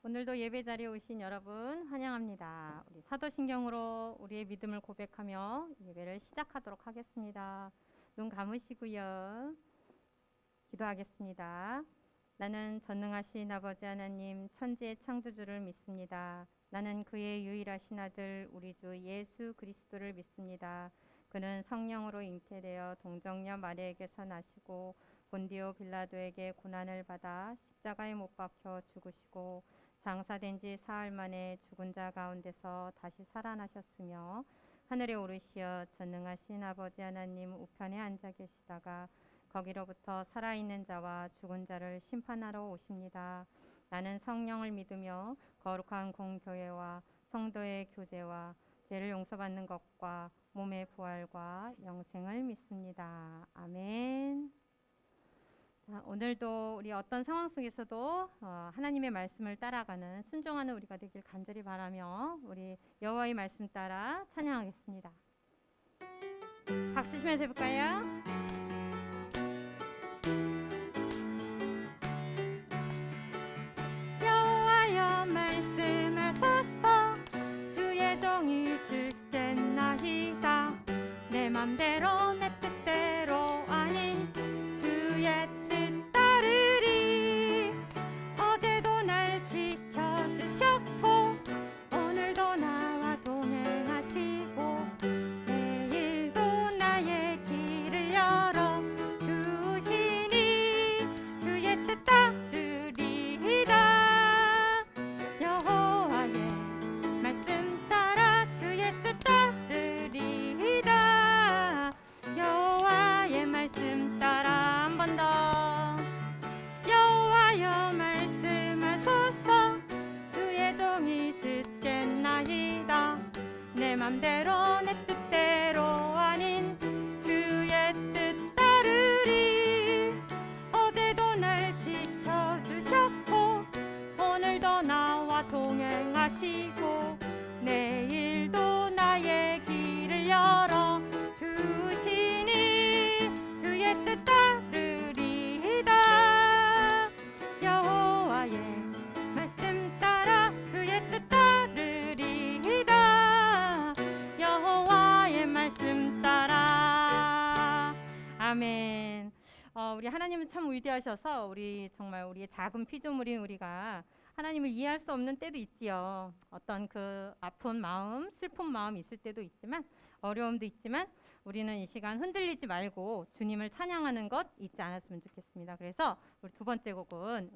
오늘도 예배 자리에 오신 여러분 환영합니다. 우리 사도신경으로 우리의 믿음을 고백하며 예배를 시작하도록 하겠습니다. 눈 감으시고요. 기도하겠습니다. 나는 전능하신 아버지 하나님 천지의 창조주를 믿습니다. 나는 그의 유일하신 아들 우리 주 예수 그리스도를 믿습니다. 그는 성령으로 잉태되어 동정녀 마리아에게서 나시고 본디오 빌라도에게 고난을 받아 십자가에 못 박혀 죽으시고 장사된 지 사흘 만에 죽은 자 가운데서 다시 살아나셨으며 하늘에 오르시어 전능하신 아버지 하나님 우편에 앉아 계시다가 거기로부터 살아있는 자와 죽은 자를 심판하러 오십니다. 나는 성령을 믿으며 거룩한 공교회와 성도의 교제와 죄를 용서받는 것과 몸의 부활과 영생을 믿습니다. 아멘. 자, 오늘도 우리 어떤 상황 속에서도 하나님의 말씀을 따라가는 순종하는 우리가 되길 간절히 바라며 우리 여호와의 말씀 따라 찬양하겠습니다. 박수 치면서 해볼까요? 여호와여 말씀하소서 주의 종이 듣겠나이다 내 맘대로 내 뜻대로 아닌 주의 뜻 따르리 어제도 날 지켜주셨고 오늘도 나와 동행하시고 내일도 나의 길을 열어 주시니 주의 뜻 따르리이다 여호와의 말씀 따라 주의 뜻 따르리이다 여호와의 말씀 따라 한 번 더 여호와여 말씀하소서 주의 종이 듣겠나이다 내 맘대로 내 뜻대로 아닌 주의 뜻 따르리 어제도 날 지켜주셨고 오늘도 나와 동행하시고 내일도 나의 길을 열어 주시니 주의 뜻 따르리이다 여호와의 말씀 따라 주의 뜻 따르리이다 여호와의 말씀 따라 아멘. 우리 하나님은 참 위대하셔서 우리 정말 우리의 작은 피조물인 우리가 하나님을 이해할 수 없는 때도 있지요. 어떤 그 아픈 마음, 슬픈 마음 있을 때도 있지만 어려움도 있지만 우리는 이 시간 흔들리지 말고 주님을 찬양하는 것 잊지 않았으면 좋겠습니다. 그래서 우리 두 번째 곡은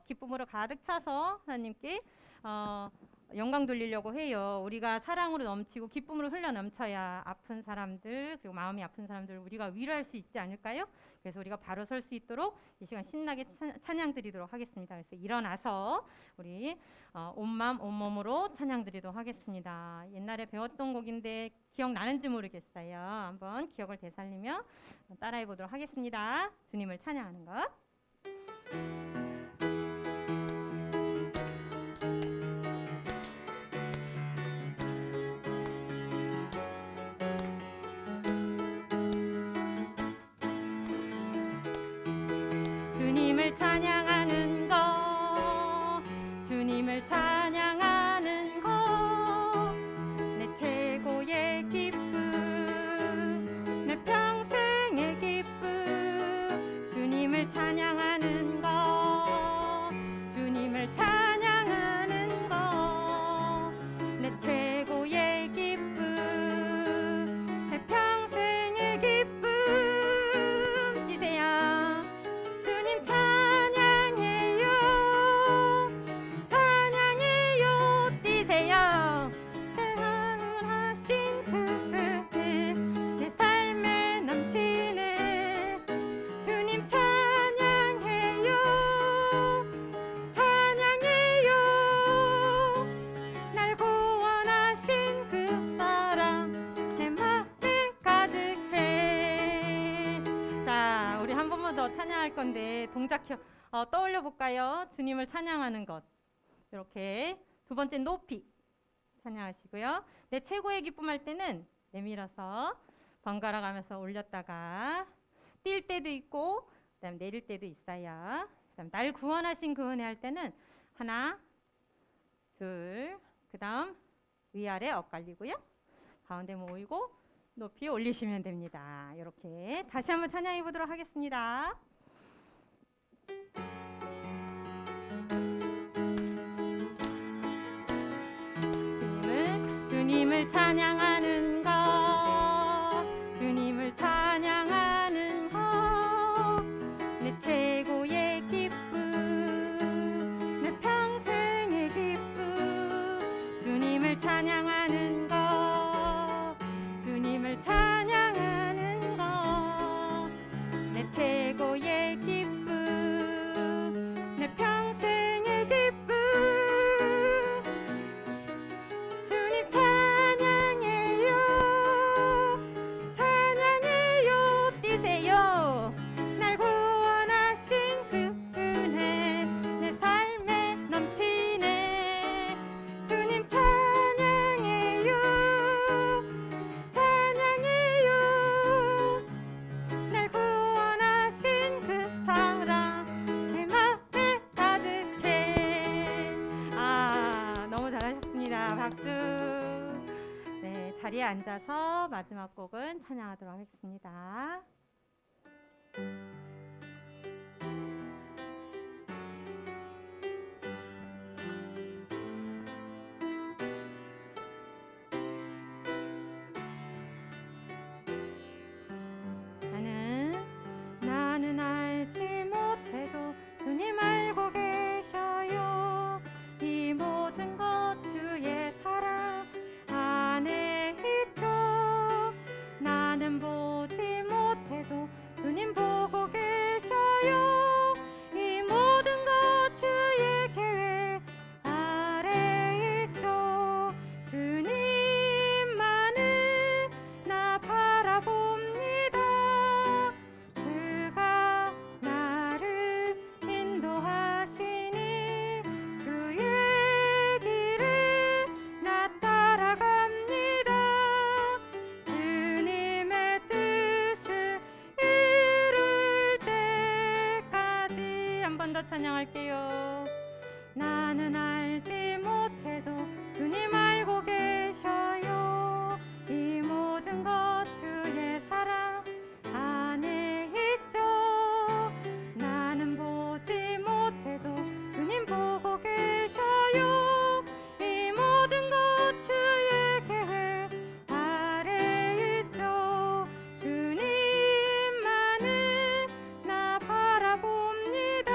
기쁨으로 가득 차서 하나님께 영광 돌리려고 해요. 우리가 사랑으로 넘치고 기쁨으로 흘러 넘쳐야 아픈 사람들 그리고 마음이 아픈 사람들 우리가 위로할 수 있지 않을까요? 그래서 우리가 바로 설 수 있도록 이 시간 신나게 찬양 드리도록 하겠습니다. 그래서 일어나서 우리 온 마음 온 몸으로 찬양 드리도록 하겠습니다. 옛날에 배웠던 곡인데 기억나는지 모르겠어요. 한번 기억을 되살리며 따라해 보도록 하겠습니다. 주님을 찬양하는 것. 주님을 찬양하는 것 주님을 찬양하는 것 내 최고의 기쁨 내 평생의 기쁨 주님을 찬양하는 것 주님을 찬양하는 것 내 최고의 기쁨 내 평생의 기쁨 뛰세요 주님 찬양해요 찬양해요 뛰세요 대항을 하신 그의 삶에 넘치네 주님 찬양해요 찬양해요 날 구원하신 그 사랑 내 맘에 가득해. 자, 우리 한 번만 더 찬양할 건데 동작 떠올려 볼까요? 주님을 찬양하는 것. 이렇게 두 번째 높이 찬양하시고요. 내 최고의 기쁨 할 때는 내밀어서 번갈아 가면서 올렸다가 뛸 때도 있고 그다음 내릴 때도 있어요. 그다음 날 구원하신 그 은혜 할 때는 하나 둘, 그 다음 위아래 엇갈리고요. 가운데 모이고 높이 올리시면 됩니다. 이렇게 다시 한번 찬양해 보도록 하겠습니다. 주님을 찬양하는 것, 주님을 찬양하는 것, 내 최고의 기쁨, 내 평생의 기쁨. 주님을 찬양하는 것, 주님을 찬양하는 것, 내 최고의 기쁨, 내 평생의 기쁨. 주님 찬양해요, 찬양해요, 뛰세요. 날 구원하신 그 은혜 내 삶에 넘치네. 주님 찬양해요, 찬양해요. 날 구원하신 그 사랑 내 맘에 가득해. 너무 잘하셨습니다. 박수. 네, 자리에 앉아서 마지막 곡은 찬양하도록 하겠습니다. 나는 알지 못해도 주님 알고 계셔요. 이 모든 것 주의 사랑 안에 있죠. 나는 보지 못해도 주님 보고 계셔요. 이 모든 것 주의 계획 아래 있죠. 주님만을 나 바라봅니다. 그가 나를 인도하시니 주의 길을 나 따라갑니다. 주님의 뜻을 이룰 때까지. 한 번 더 찬양할게요. 나는 알지 못해도 주님 알고 계셔요. 이 모든 것 주의 사랑 안에 있죠. 나는 보지 못해도 주님 보고 계셔요. 이 모든 것 주의 계획 아래 있죠. 주님만을 나 바라봅니다.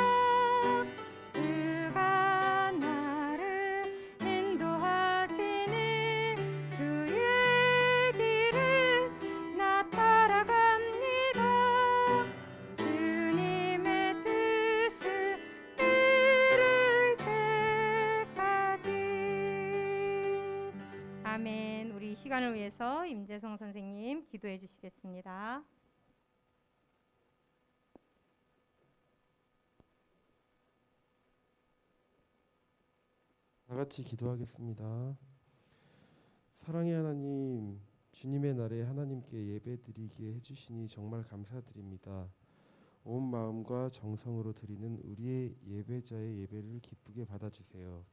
그가 나를 인도하시니 주의 길을 나 따라갑니다. 주님의 뜻을 이룰 때까지. 아멘. 우리 이 시간을 위해서 임재성 선생님 기도해 주시겠습니다. 다 같이 기도하겠습니다. 사랑의 하나님, 주님의 날에 하나님께 예배드리게 해주시니 정말 감사드립니다. 온 마음과 정성으로 드리는 우리의 예배자의 예배를 기쁘게 받아주세요.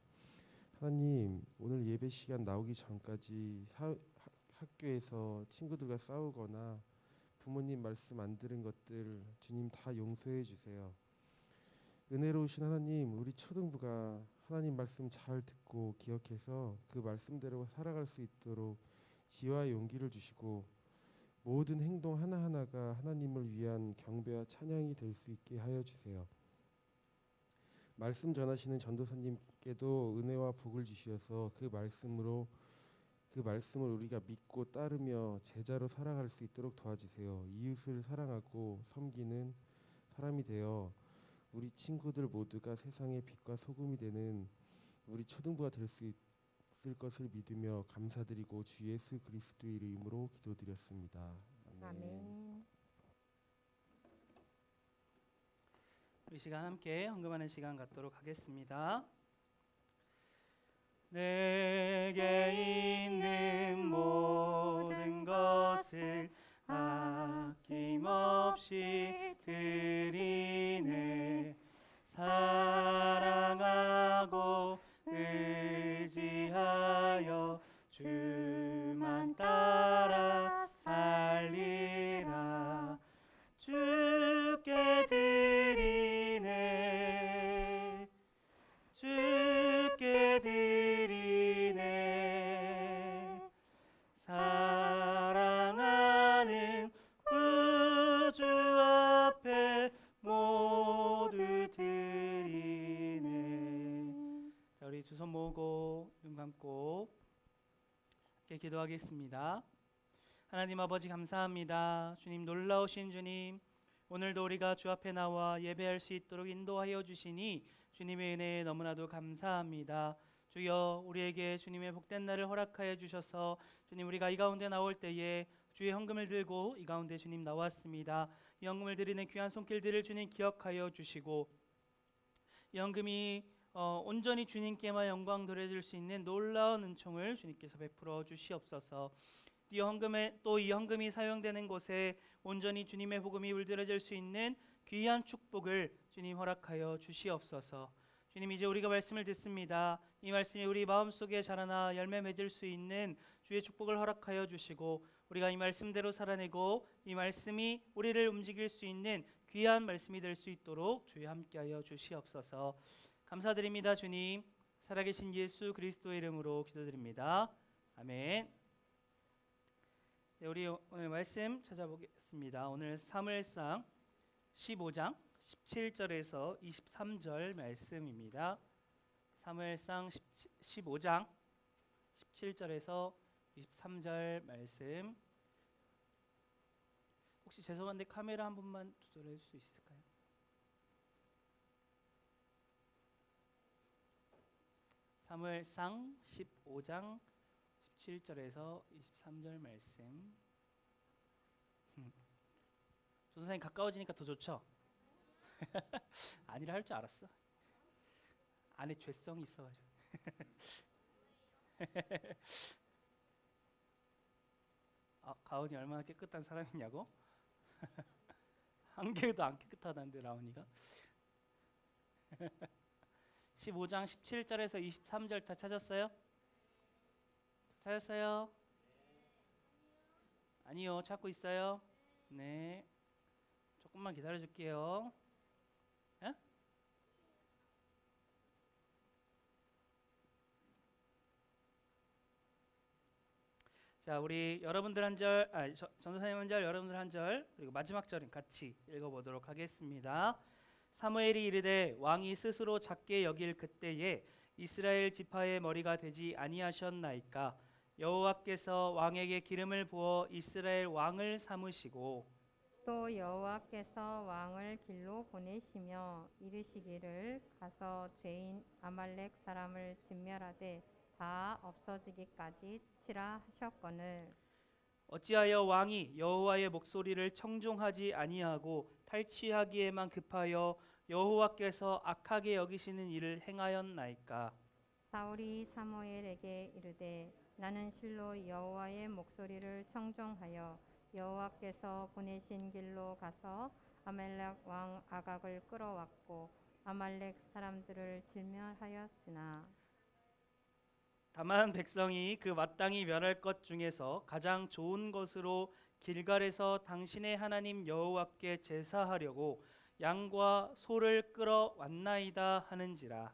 하나님, 오늘 예배 시간 나오기 전까지 학교에서 친구들과 싸우거나 부모님 말씀 안 들은 것들 주님 다 용서해 주세요. 은혜로우신 하나님, 우리 초등부가 하나님 말씀 잘 듣고 기억해서 그 말씀대로 살아갈 수 있도록 지혜와 용기를 주시고 모든 행동 하나하나가 하나님을 위한 경배와 찬양이 될 수 있게 하여 주세요. 말씀 전하시는 전도사님께도 은혜와 복을 주시어서 그 말씀을 우리가 믿고 따르며 제자로 살아갈 수 있도록 도와주세요. 이웃을 사랑하고 섬기는 사람이 되어 우리 친구들 모두가 세상의 빛과 소금이 되는 우리 초등부가 될 수 있을 것을 믿으며 감사드리고 주 예수 그리스도의 이름으로 기도드렸습니다. 아멘. 이 시간 함께 헌금하는 시간 갖도록 하겠습니다. 내게 있는 모든 것을 아낌없이 드리네. 사랑하고 의지하는 함께 기도하겠습니다. 하나님 아버지 감사합니다. 주님 놀라우신 주님, 오늘도 우리가 주 앞에 나와 예배할 수 있도록 인도하여 주시니 주님의 은혜에 너무나도 감사합니다. 주여 우리에게 주님의 복된 날을 허락하여 주셔서 주님 우리가 이 가운데 나올 때에 주의 헌금을 들고 이 가운데 주님 나왔습니다. 이 헌금을 드리는 귀한 손길들을 주님 기억하여 주시고 이 헌금이 온전히 주님께만 영광 돌려줄 수 있는 놀라운 은총을 주님께서 베풀어 주시옵소서. 이 헌금이 사용되는 곳에 온전히 주님의 복음이 울들어질 수 있는 귀한 축복을 주님 허락하여 주시옵소서. 주님 이제 우리가 말씀을 듣습니다. 이 말씀이 우리 마음속에 자라나 열매 맺을 수 있는 주의 축복을 허락하여 주시고 우리가 이 말씀대로 살아내고 이 말씀이 우리를 움직일 수 있는 귀한 말씀이 될 수 있도록 주여 함께하여 주시옵소서. 감사드립니다. 주님 살아계신 예수 그리스도의 이름으로 기도드립니다. 아멘. 네, 우리 오늘 말씀 찾아보겠습니다. 오늘 사무엘상 15장 17절에서 23절 말씀입니다. 사무엘상 15장 17절에서 23절 말씀. 혹시 죄송한데 카메라 한 번만 조절해 줄 수 있을까요? 사무엘상 15장 17절에서 23절 말씀. 조 선생님 가까워지니까 더 좋죠? 아니라 할 줄 알았어. 안에 죄성이 있어가지고. 가온이 얼마나 깨끗한 사람이냐고? 한 개도 안 깨끗하다는데 라온이가. 15장 17절에서 23절 다 찾았어요? 찾았어요? 아니요, 찾고 있어요. 네, 조금만 기다려 줄게요. 에? 자, 우리 여러분들 한 절, 전도사님 한 절, 여러분들 한 절, 그리고 마지막 절은 같이 읽어보도록 하겠습니다. 사무엘이 이르되 왕이 스스로 작게 여길 그때에 이스라엘 지파의 머리가 되지 아니하셨나이까. 여호와께서 왕에게 기름을 부어 이스라엘 왕을 삼으시고 또 여호와께서 왕을 길로 보내시며 이르시기를 가서 죄인 아말렉 사람을 진멸하되 다 없어지기까지 치라 하셨거늘. 어찌하여 왕이 여호와의 목소리를 청종하지 아니하고 탈취하기에만 급하여 여호와께서 악하게 여기시는 일을 행하였나이까. 사울이 사무엘에게 이르되 나는 실로 여호와의 목소리를 청종하여 여호와께서 보내신 길로 가서 아말렉 왕 아각을 끌어왔고 아말렉 사람들을 진멸하였으나 다만 백성이 그 마땅히 멸할 것 중에서 가장 좋은 것으로 길갈에서 당신의 하나님 여호와께 제사하려고 양과 소를 끌어왔나이다 하는지라.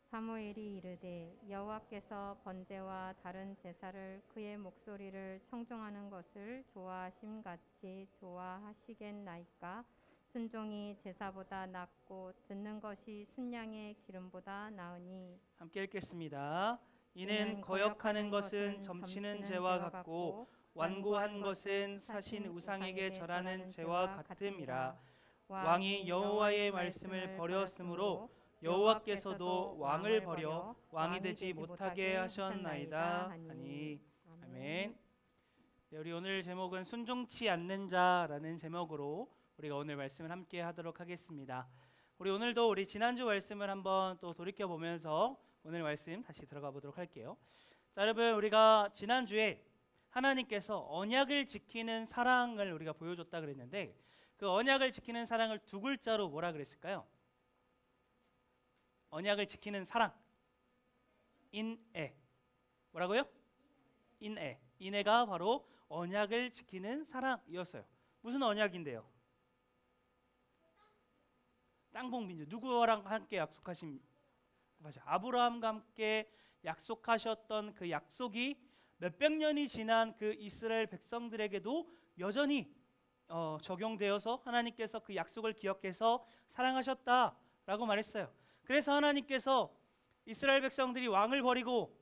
사무엘이 이르되 여호와께서 번제와 다른 제사를 그의 목소리를 청종하는 것을 좋아하심같이 좋아하시겠나이까. 순종이 제사보다 낫고 듣는 것이 순양의 기름보다 나으니. 함께 읽겠습니다. 이는 거역하는 것은 점치는 죄와 같고 완고한 것은 사신 우상에게 절하는 죄와 같음이라. 왕이 여호와의 말씀을 버렸으므로 여호와께서도 왕을 버려 왕이 되지 못하게 하셨나이다 하니. 아멘. 네, 우리 오늘 제목은 순종치 않는 자라는 제목으로 우리가 오늘 말씀을 함께 하도록 하겠습니다. 우리 오늘도 우리 지난주 말씀을 한번 또 돌이켜 보면서 오늘 말씀 다시 들어가 보도록 할게요. 자, 여러분 우리가 지난주에 하나님께서 언약을 지키는 사랑을 우리가 보여줬다 그랬는데 그 언약을 지키는 사랑을 두 글자로 뭐라 그랬을까요? 언약을 지키는 사랑. 인애. 뭐라고요? 인애. 인애가 바로 언약을 지키는 사랑이었어요. 무슨 언약인데요? 땅봉 빈주. 누구랑 함께 약속하신? 맞아. 아브라함과 함께 약속하셨던 그 약속이 몇백 년이 지난 그 이스라엘 백성들에게도 여전히 적용되어서 하나님께서 그 약속을 기억해서 사랑하셨다라고 말했어요. 그래서 하나님께서 이스라엘 백성들이 왕을 버리고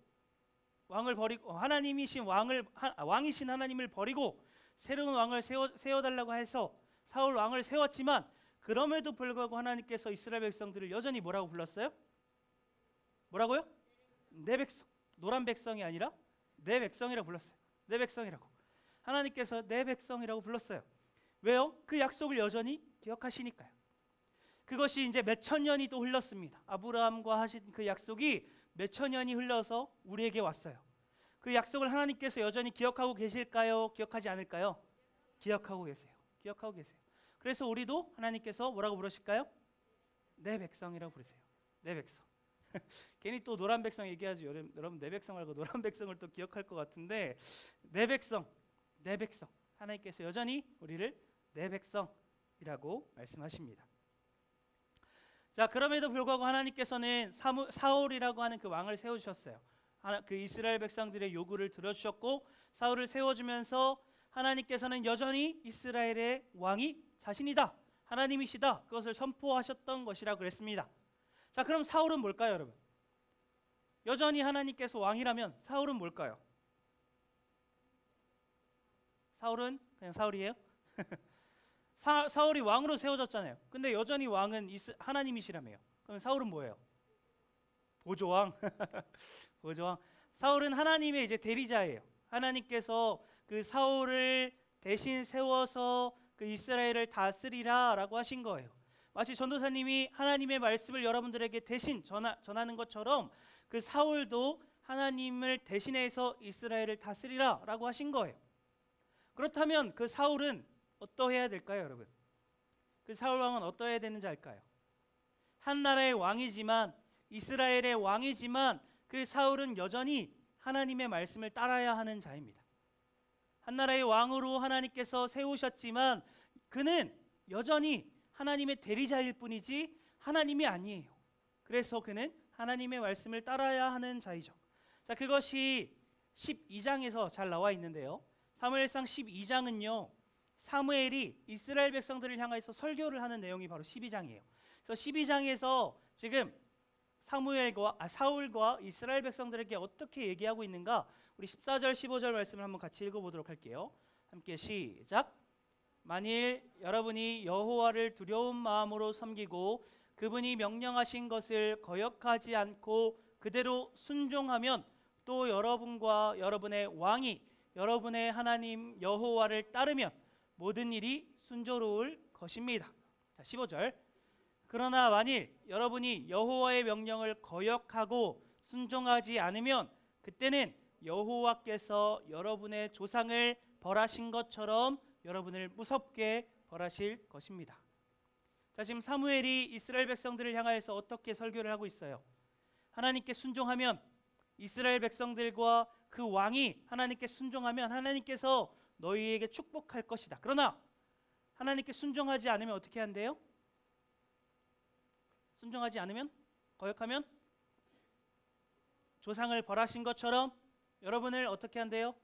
왕을 버리고 하나님이신 왕이신 하나님을 버리고 새로운 왕을 세워달라고 해서 사울 왕을 세웠지만 그럼에도 불구하고 하나님께서 이스라엘 백성들을 여전히 뭐라고 불렀어요? 뭐라고요? 내 백성. 노란 백성이 아니라 내 백성이라고 불렀어요. 내 백성이라고. 하나님께서 내 백성이라고 불렀어요. 왜요? 그 약속을 여전히 기억하시니까요. 그것이 이제 몇천 년이 또 흘렀습니다. 아브라함과 하신 그 약속이 몇천 년이 흘러서 우리에게 왔어요. 그 약속을 하나님께서 여전히 기억하고 계실까요? 기억하지 않을까요? 기억하고 계세요. 기억하고 계세요. 그래서 우리도 하나님께서 뭐라고 부르실까요? 내 백성이라고 부르세요. 내 백성. 괜히 또 노란 백성 얘기하죠. 여러분 내 백성 말고 노란 백성을 또 기억할 것 같은데 내 백성, 내 백성. 하나님께서 여전히 우리를 내 백성이라고 말씀하십니다. 자, 그럼에도 불구하고 하나님께서는 사울이라고 하는 그 왕을 세우셨어요. 그 이스라엘 백성들의 요구를 들어주셨고 사울을 세워주면서 하나님께서는 여전히 이스라엘의 왕이 자신이다, 하나님이시다, 그것을 선포하셨던 것이라고 그랬습니다. 자, 그럼 사울은 뭘까요, 여러분? 여전히 하나님께서 왕이라면 사울은 뭘까요? 사울은 그냥 사울이에요? 사울이 왕으로 세워졌잖아요. 근데 여전히 왕은 하나님이시라며요. 그럼 사울은 뭐예요? 보조왕. 보조왕. 사울은 하나님의 이제 대리자예요. 하나님께서 그 사울을 대신 세워서 그 이스라엘을 다스리라라고 하신 거예요. 마치 전도사님이 하나님의 말씀을 여러분들에게 대신 전하는 것처럼 그 사울도 하나님을 대신해서 이스라엘을 다스리라라고 하신 거예요. 그렇다면 그 사울은 어떠해야 될까요, 여러분? 그 사울 왕은 어떠해야 되는지 알까요? 한 나라의 왕이지만 이스라엘의 왕이지만 그 사울은 여전히 하나님의 말씀을 따라야 하는 자입니다. 한 나라의 왕으로 하나님께서 세우셨지만 그는 여전히 하나님의 대리자일 뿐이지 하나님이 아니에요. 그래서 그는 하나님의 말씀을 따라야 하는 자이죠. 자, 그것이 12장에서 잘 나와 있는데요. 사무엘상 12장은요. 사무엘이 이스라엘 백성들을 향해서 설교를 하는 내용이 바로 12장이에요. 그래서 12장에서 지금 사울과 이스라엘 백성들에게 어떻게 얘기하고 있는가? 우리 14절 15절 말씀을 한번 같이 읽어보도록 할게요. 함께 시작. 만일 여러분이 여호와를 두려운 마음으로 섬기고 그분이 명령하신 것을 거역하지 않고 그대로 순종하면 또 여러분과 여러분의 왕이 여러분의 하나님 여호와를 따르면 모든 일이 순조로울 것입니다. 자, 15절. 그러나 만일 여러분이 여호와의 명령을 거역하고 순종하지 않으면 그때는 여호와께서 여러분의 조상을 벌하신 것처럼 여러분을 무섭게 벌하실 것입니다. 자, 지금 사무엘이 이스라엘 백성들을 향하여서 어떻게 설교를 하고 있어요? 하나님께 순종하면 이스라엘 백성들과 그 왕이 하나님께 순종하면 하나님께서 너희에게 축복할 것이다. 그러나 하나님께 순종하지 않으면 어떻게 한대요? 순종하지 않으면, 거역하면 조상을 벌하신 것처럼 여러분을 어떻게 한대요?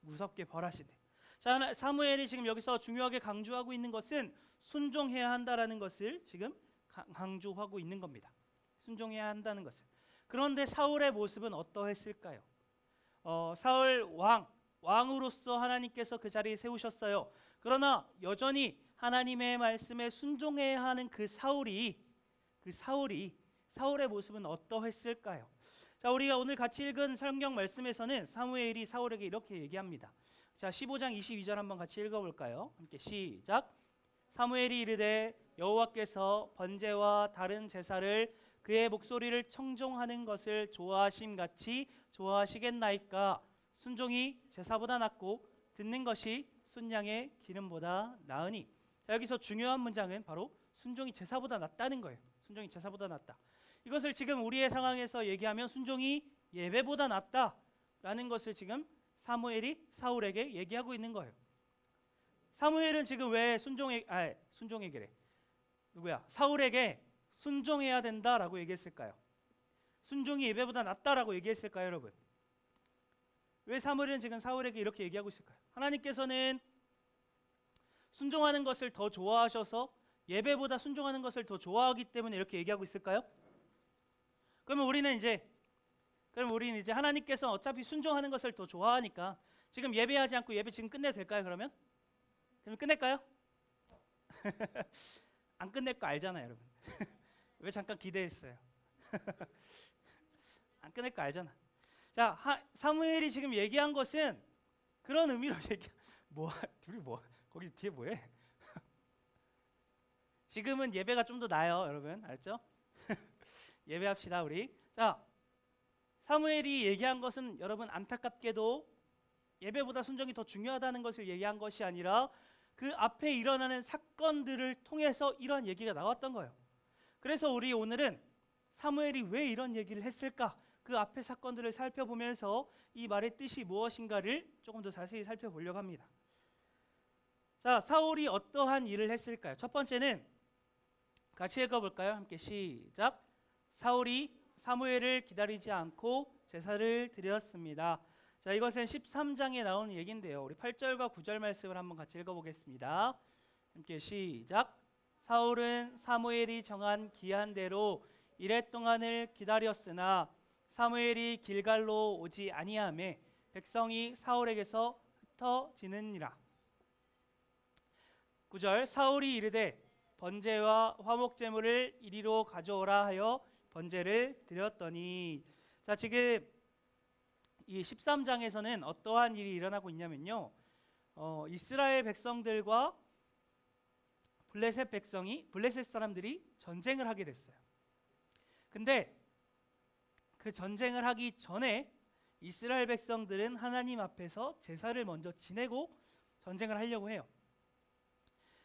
무섭게 벌하신대. 자, 사무엘이 지금 여기서 중요하게 강조하고 있는 것은 순종해야 한다라는 것을 지금 강조하고 있는 겁니다. 순종해야 한다는 것을. 그런데 사울의 모습은 어떠했을까요? 사울 왕으로서 하나님께서 그 자리에 세우셨어요. 그러나 여전히 하나님의 말씀에 순종해야 하는 사울의 모습은 어떠했을까요? 자, 우리가 오늘 같이 읽은 성경 말씀에서는 사무엘이 사울에게 이렇게 얘기합니다. 자, 15장 22절 한번 같이 읽어볼까요? 함께 시작. 사무엘이 이르되 여호와께서 번제와 다른 제사를 그의 목소리를 청종하는 것을 좋아하심같이 좋아하시겠나이까? 순종이 제사보다 낫고 듣는 것이 순양의 기름보다 나으니. 자, 여기서 중요한 문장은 바로 순종이 제사보다 낫다는 거예요. 순종이 제사보다 낫다. 이것을 지금 우리의 상황에서 얘기하면 순종이 예배보다 낫다라는 것을 지금 사무엘이 사울에게 얘기하고 있는 거예요. 사무엘은 지금 왜 순종에게 누구야? 사울에게 순종해야 된다라고 얘기했을까요? 순종이 예배보다 낫다라고 얘기했을까요, 여러분? 왜 사무엘은 지금 사울에게 이렇게 얘기하고 있을까요? 하나님께서는 순종하는 것을 더 좋아하셔서 예배보다 순종하는 것을 더 좋아하기 때문에 이렇게 얘기하고 있을까요? 그러면 우리는 이제 그럼 우리는 이제 하나님께서 어차피 순종하는 것을 더 좋아하니까 지금 예배하지 않고 예배 지금 끝내도 될까요? 그러면 끝낼까요? 안 끝낼 거 알잖아요, 여러분. 왜 잠깐 기대했어요? 안 끝낼 거 알잖아. 자, 사무엘이 지금 얘기한 것은 그런 의미로 둘이 거기 뒤에 뭐해? 지금은 예배가 좀 더 나아요, 여러분. 알죠? 예배합시다, 우리. 자, 사무엘이 얘기한 것은 여러분 안타깝게도 예배보다 순종이 더 중요하다는 것을 얘기한 것이 아니라 그 앞에 일어나는 사건들을 통해서 이런 얘기가 나왔던 거예요. 그래서 우리 오늘은 사무엘이 왜 이런 얘기를 했을까? 그 앞에 사건들을 살펴보면서 이 말의 뜻이 무엇인가를 조금 더 자세히 살펴보려고 합니다. 자, 사울이 어떠한 일을 했을까요? 첫 번째는 같이 읽어볼까요? 함께 시작. 사울이 사무엘을 기다리지 않고 제사를 드렸습니다. 자, 이것은 13장에 나오는 얘기인데요. 우리 8절과 9절 말씀을 한번 같이 읽어보겠습니다. 함께 시작. 사울은 사무엘이 정한 기한대로 이랫 동안을 기다렸으나 사무엘이 길갈로 오지 아니하매 백성이 사울에게서 흩어지느니라. 9절. 사울이 이르되 번제와 화목제물을 이리로 가져오라 하여 번제를 드렸더니. 자, 지금 이 13장에서는 어떠한 일이 일어나고 있냐면요, 이스라엘 백성들과 블레셋 사람들이 전쟁을 하게 됐어요. 근데 그 전쟁을 하기 전에 이스라엘 백성들은 하나님 앞에서 제사를 먼저 지내고 전쟁을 하려고 해요.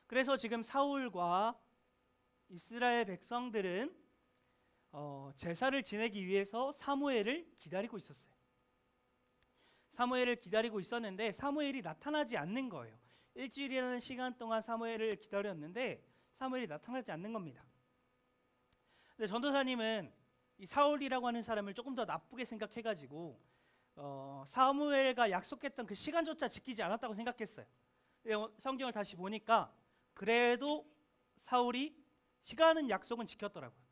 그래서 지금 사울과 이스라엘 백성들은 제사를 지내기 위해서 사무엘을 기다리고 있었어요. 사무엘을 기다리고 있었는데 사무엘이 나타나지 않는 거예요. 일주일이라는 시간 동안 사무엘을 기다렸는데 사무엘이 나타나지 않는 겁니다. 근데 전도사님은 이 사울이라고 하는 사람을 조금 더 나쁘게 생각해가지고 사무엘과 약속했던 그 시간조차 지키지 않았다고 생각했어요. 성경을 다시 보니까 그래도 사울이 시간은 약속은 지켰더라고요.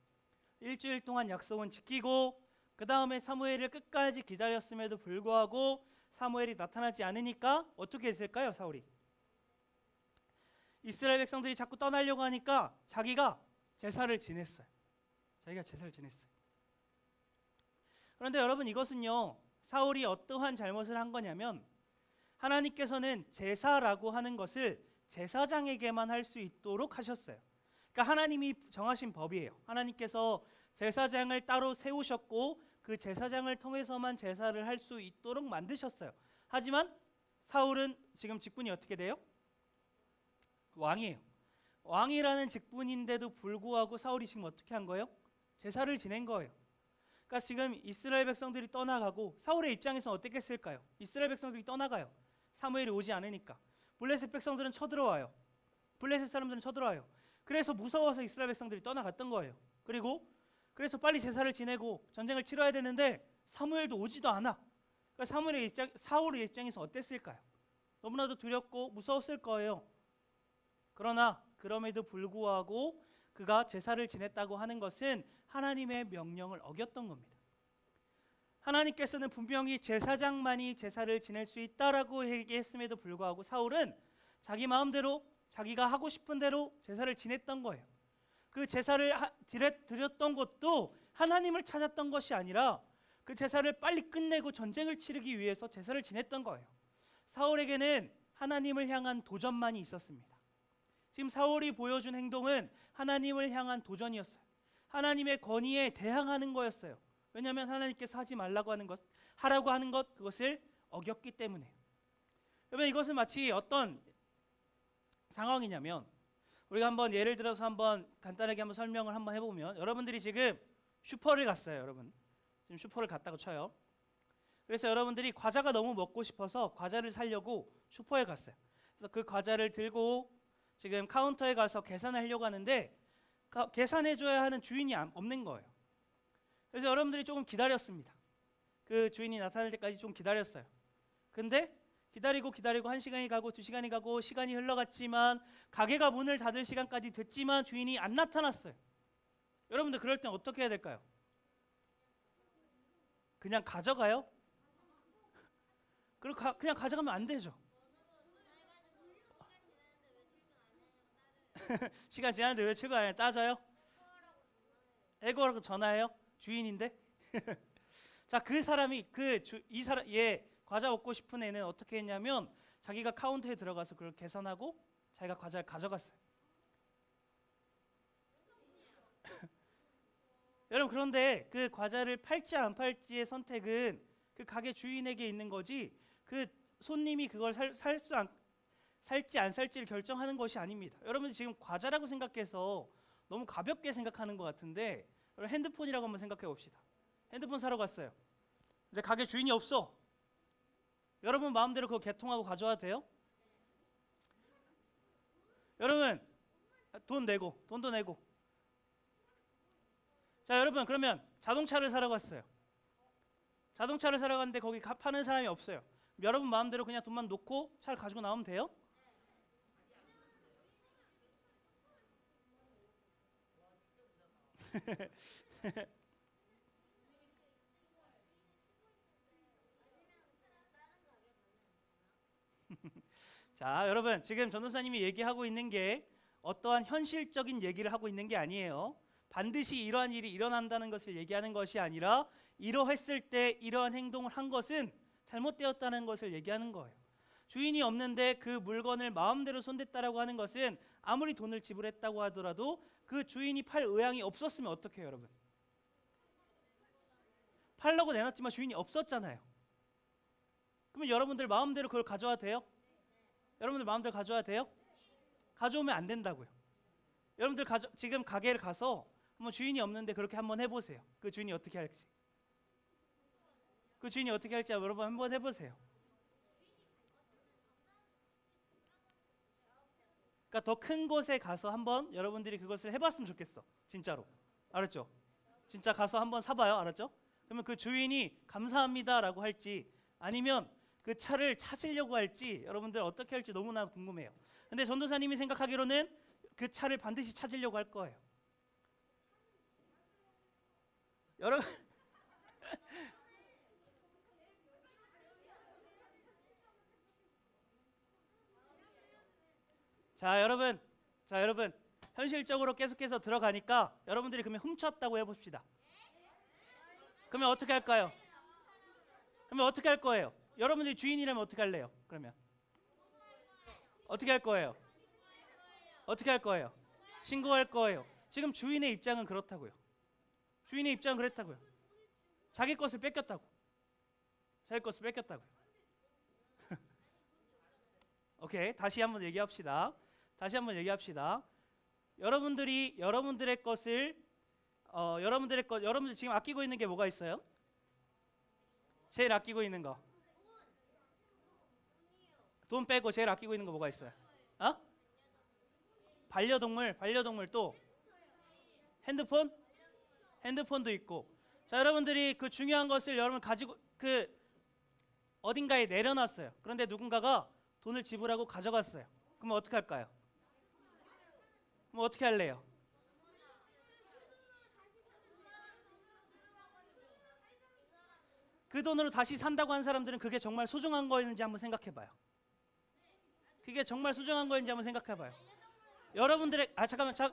일주일 동안 약속은 지키고 그 다음에 사무엘을 끝까지 기다렸음에도 불구하고 사무엘이 나타나지 않으니까 어떻게 했을까요? 사울이 이스라엘 백성들이 자꾸 떠나려고 하니까 자기가 제사를 지냈어요. 그런데 여러분, 이것은요, 사울이 어떠한 잘못을 한 거냐면 하나님께서는 제사라고 하는 것을 제사장에게만 할 수 있도록 하셨어요. 그러니까 하나님이 정하신 법이에요. 하나님께서 제사장을 따로 세우셨고 그 제사장을 통해서만 제사를 할 수 있도록 만드셨어요. 하지만 사울은 지금 직분이 어떻게 돼요? 왕이에요. 왕이라는 직분인데도 불구하고 사울이 지금 어떻게 한 거예요? 제사를 지낸 거예요. 그러니까 지금 이스라엘 백성들이 떠나가고 사울의 입장에서 어떻게 했을까요? 이스라엘 백성들이 떠나가요. 사무엘이 오지 않으니까. 블레셋 백성들은 쳐들어와요. 블레셋 사람들은 쳐들어와요. 그래서 무서워서 이스라엘 백성들이 떠나갔던 거예요. 그래서 빨리 제사를 지내고 전쟁을 치러야 되는데 사무엘도 오지도 않아. 그러니까 사울의 입장에서 어땠을까요? 너무나도 두렵고 무서웠을 거예요. 그러나 그럼에도 불구하고 그가 제사를 지냈다고 하는 것은 하나님의 명령을 어겼던 겁니다. 하나님께서는 분명히 제사장만이 제사를 지낼 수 있다라고 얘기했음에도 불구하고 사울은 자기 마음대로 자기가 하고 싶은 대로 제사를 지냈던 거예요. 그 제사를 드렸던 것도 하나님을 찾았던 것이 아니라 그 제사를 빨리 끝내고 전쟁을 치르기 위해서 제사를 지냈던 거예요. 사울에게는 하나님을 향한 도전만이 있었습니다. 지금 사울이 보여준 행동은 하나님을 향한 도전이었어요. 하나님의 권위에 대항하는 거였어요. 왜냐하면 하나님께서 하지 말라고 하는 것, 하라고 하는 것, 그것을 어겼기 때문에. 여러분, 이것은 마치 어떤 상황이냐면 우리가 한번 예를 들어서 한번 간단하게 한번 설명을 한번 해보면, 여러분들이 지금 슈퍼를 갔어요. 여러분 지금 슈퍼를 갔다고 쳐요. 그래서 여러분들이 과자가 너무 먹고 싶어서 과자를 사려고 슈퍼에 갔어요. 그래서 그 과자를 들고 지금 카운터에 가서 계산을 하려고 하는데 계산해줘야 하는 주인이 없는 거예요. 그래서 여러분들이 조금 기다렸습니다. 그 주인이 나타날 때까지 좀 기다렸어요. 근데 기다리고 1시간이 가고 2시간이 가고 시간이 흘러갔지만 가게가 문을 닫을 시간까지 됐지만 주인이 안 나타났어요. 여러분들 그럴 땐 어떻게 해야 될까요? 그냥 가져가요? 그리고 그냥 가져가면 안 되죠. 시간 지났는데 왜 출근 안 해? 따져요? 해고라고 전화해요? 주인인데? 자, 그 사람이 이 사람 얘 과자 먹고 싶은 애는 어떻게 했냐면 자기가 카운터에 들어가서 그걸 계산하고 자기가 과자를 가져갔어요. 여러분, 그런데 그 과자를 팔지 안 팔지의 선택은 그 가게 주인에게 있는 거지 그 손님이 그걸 살지 안 살지를 결정하는 것이 아닙니다. 여러분, 지금 과자라고 생각해서 너무 가볍게 생각하는 것 같은데, 여러분, 핸드폰이라고 한번 생각해 봅시다. 핸드폰 사러 갔어요. 근데 가게 주인이 없어. 여러분 마음대로 그거 개통하고 가져와도 돼요? 여러분, 돈도 내고. 자, 여러분, 그러면 자동차를 사러 갔어요. 자동차를 사러 갔는데 거기 파는 사람이 없어요. 여러분 마음대로 그냥 돈만 놓고 차를 가지고 나오면 돼요? 자, 여러분, 지금 전도사님이 얘기하고 있는 게 어떠한 현실적인 얘기를 하고 있는 게 아니에요. 반드시 이러한 일이 일어난다는 것을 얘기하는 것이 아니라 이러했을 때 이러한 행동을 한 것은 잘못되었다는 것을 얘기하는 거예요. 주인이 없는데 그 물건을 마음대로 손댔다라고 하는 것은 아무리 돈을 지불했다고 하더라도 그 주인이 팔 의향이 없었으면 어떡해요, 여러분? 팔려고 내놨지만 주인이 없었잖아요. 그러면 여러분들 마음대로 그걸 가져와도 돼요? 여러분들 마음대로 가져와도 돼요? 가져오면 안 된다고요. 여러분들 지금 가게를 가서 한번 주인이 없는데 그렇게 한번 해보세요. 그 주인이 어떻게 할지. 그 주인이 어떻게 할지 여러분 한번 해보세요. 그러니까 더 큰 곳에 가서 한번 여러분들이 그것을 해봤으면 좋겠어. 진짜로. 알았죠? 진짜 가서 한번 사봐요. 알았죠? 그러면 그 주인이 감사합니다라고 할지 아니면 그 차를 찾으려고 할지 여러분들 어떻게 할지 너무나 궁금해요. 근데 전도사님이 생각하기로는 그 차를 반드시 찾으려고 할 거예요. 여러분 자, 여러분 현실적으로 계속해서 들어가니까 여러분들이 그러면 훔쳤다고 해봅시다. 그러면 어떻게 할까요? 그러면 어떻게 할 거예요? 여러분들이 주인이라면 어떻게 할래요? 그러면 어떻게 할 거예요? 어떻게 할 거예요? 신고할 거예요. 지금 주인의 입장은 그렇다고요. 주인의 입장은 그랬다고요. 자기 것을 뺏겼다고. 자기 것을 뺏겼다고요. 오케이, 다시 한번 얘기합시다. 여러분들의 것을 여러분들 지금 아끼고 있는 게 뭐가 있어요? 제일 아끼고 있는 거. 돈 빼고 제일 아끼고 있는 거 뭐가 있어요? 어? 반려동물 또 핸드폰도 있고. 자, 여러분들이 그 중요한 것을 여러분 가지고 그 어딘가에 내려놨어요. 그런데 누군가가 돈을 지불하고 가져갔어요. 그럼 어떻게 할까요? 그럼 어떻게 할래요? 그 돈으로 다시 산다고 한 사람들은 그게 정말 소중한 거였는지 한번 생각해봐요. 그게 정말 소중한 거였는지 한번 생각해봐요. 여러분들의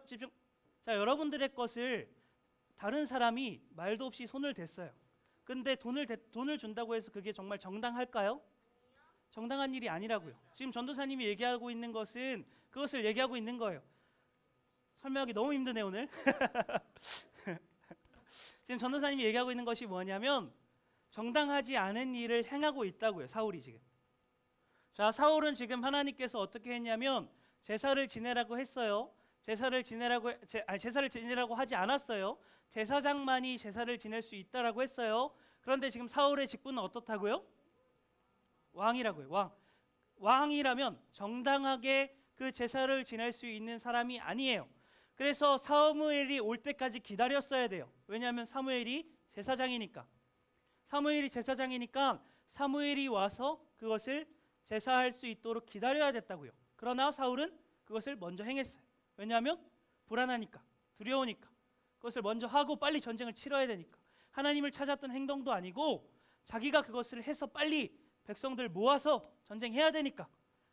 집중. 자, 여러분들의 것을 다른 사람이 말도 없이 손을 댔어요. 근데 돈을 준다고 해서 그게 정말 정당할까요? 정당한 일이 아니라고요. 지금 전도사님이 얘기하고 있는 것은 그것을 얘기하고 있는 거예요. 설명하기 너무 힘드네 오늘. 지금 전도사님이 얘기하고 있는 것이 뭐냐면 정당하지 않은 일을 행하고 있다고요. 사울이 지금. 자, 사울은 지금 하나님께서 어떻게 했냐면 제사를 지내라고 했어요. 제사를 지내라고 하지 않았어요. 제사장만이 제사를 지낼 수 있다라고 했어요. 그런데 지금 사울의 직분은 어떻다고요? 왕이라고요. 왕이라면 정당하게 그 제사를 지낼 수 있는 사람이 아니에요. 그래서 사무엘이 올 때까지 기다렸어야 돼요. 왜냐하면 사무엘이 제사장이니까 사무엘이 와서 그것을 제사할 수 있도록 기다려야 됐다고요. 그러나 사울은 그것을 먼저 행했어요. 왜냐하면 불안하니까, 두려우니까, 그것을 먼저 하고 빨리 전쟁을 치러야 되니까. 하나님을 찾았던 행동도 아니고 자기가 그것을 해서 빨리 백성들 모아서 전쟁해야 되니까.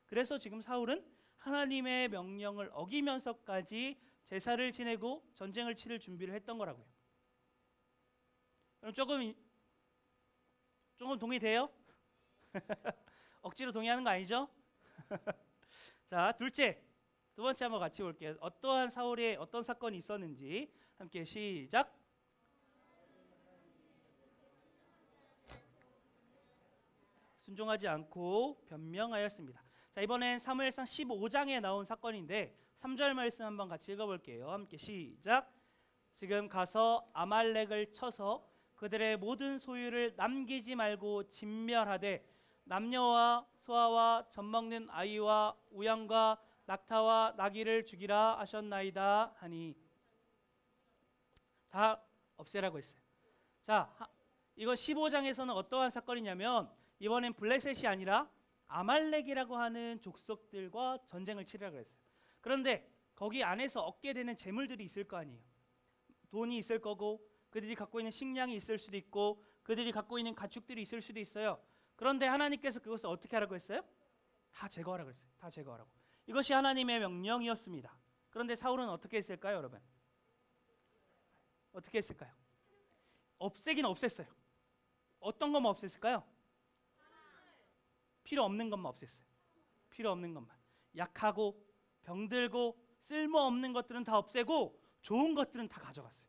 그래서 지금 사울은 하나님의 명령을 어기면서까지 제사를 지내고 전쟁을 치를 준비를 했던 거라고요. 그럼 조금 동의돼요? 억지로 동의하는 거 아니죠? 자, 두 번째 한번 같이 볼게요. 어떠한 사울의 어떤 사건이 있었는지 함께 시작. 순종하지 않고 변명하였습니다. 자, 이번엔 사무엘상 15장에 나온 사건인데 3절 말씀 한번 같이 읽어볼게요. 함께 시작. 지금 가서 아말렉을 쳐서 그들의 모든 소유를 남기지 말고 진멸하되 남녀와 소아와 젖먹는 아이와 우양과 낙타와 나귀를 죽이라 하셨나이다 하니. 다 없애라고 했어요. 자, 이거 15장에서는 어떠한 사건이냐면 이번엔 블레셋이 아니라 아말렉이라고 하는 족속들과 전쟁을 치르라고 했어요. 그런데 거기 안에서 얻게 되는 재물들이 있을 거 아니에요. 돈이 있을 거고 그들이 갖고 있는 식량이 있을 수도 있고 그들이 갖고 있는 가축들이 있을 수도 있어요. 그런데 하나님께서 그것을 어떻게 하라고 했어요? 다 제거하라고 했어요. 다 제거하라고. 이것이 하나님의 명령이었습니다. 그런데 사울은 어떻게 했을까요, 여러분? 어떻게 했을까요? 없애긴 없앴어요. 어떤 것만 없앴을까요? 필요 없는 것만 없앴어요. 필요 없는 것만. 약하고 병들고 쓸모없는 것들은 다 없애고 좋은 것들은 다 가져갔어요.